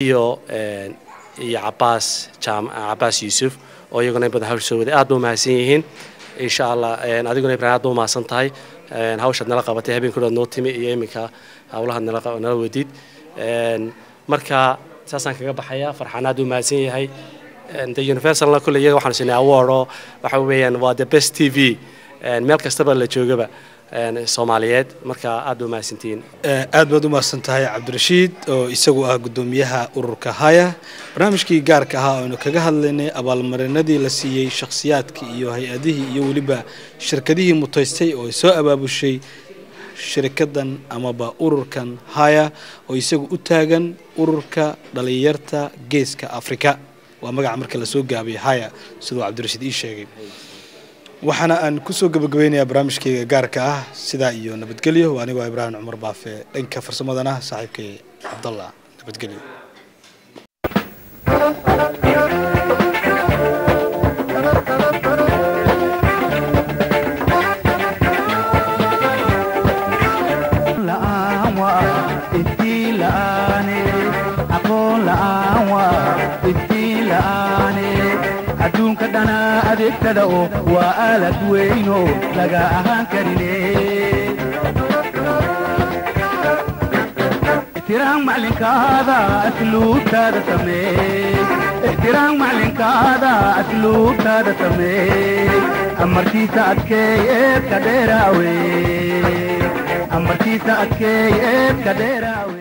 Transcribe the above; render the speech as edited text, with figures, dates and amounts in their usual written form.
iyo Cabaas Yuusuf oo iyaguna badan hawshooda aad u mahadsan yihiin insha Allah adiguna Ibrahim aad u mahadsan tahay hawshaad nala qabatay habeenkooda noo timi iyo iminka hawlaha nala wadiid marka saasan kaga baxaya farxanaad u mahadsan yahay the Universal la kulliye waxaan siinay award waxa weeyaan waa the best TV meel kastaba la joogaba Soomaaliyeed marka aad u mahadsantiin aad baad u mahadsantahay Cabdirashiid oo isagu ah gudoomiyaha ururka Haya barnaamijkii gaarka ah oo kaga hadlaynay abaalmarinadii la siiyay shakhsiyaadka iyo hay'adihii iyo waliba shirkadihii mutaystay oo soo abaabushay shirkadan amaba ururkan Haya oo isagu u taagan ururka dhalinyarta geeska Afrika waa magac marka la soo gaabiyay Haya sidoo Cabdirashiid ii sheegay waxana aan ku soo gabagabeynayaa barnaamijkayga gaarka ah sida iyo nabadgelyo waa aniga Ibrahim Umar Baafe dhanka farsamadana saaxiibkay Abdullah nabadgelyo adduunka dhana adeegtada oo waa aalad weyn oo laga ahaan karinee احترام معلنكادا اسلوب تادا سمي احترام معلنكادا اسلوب تادا سمي امرتي ساعتكي كديراوي امرتي ساعتكي كديراوي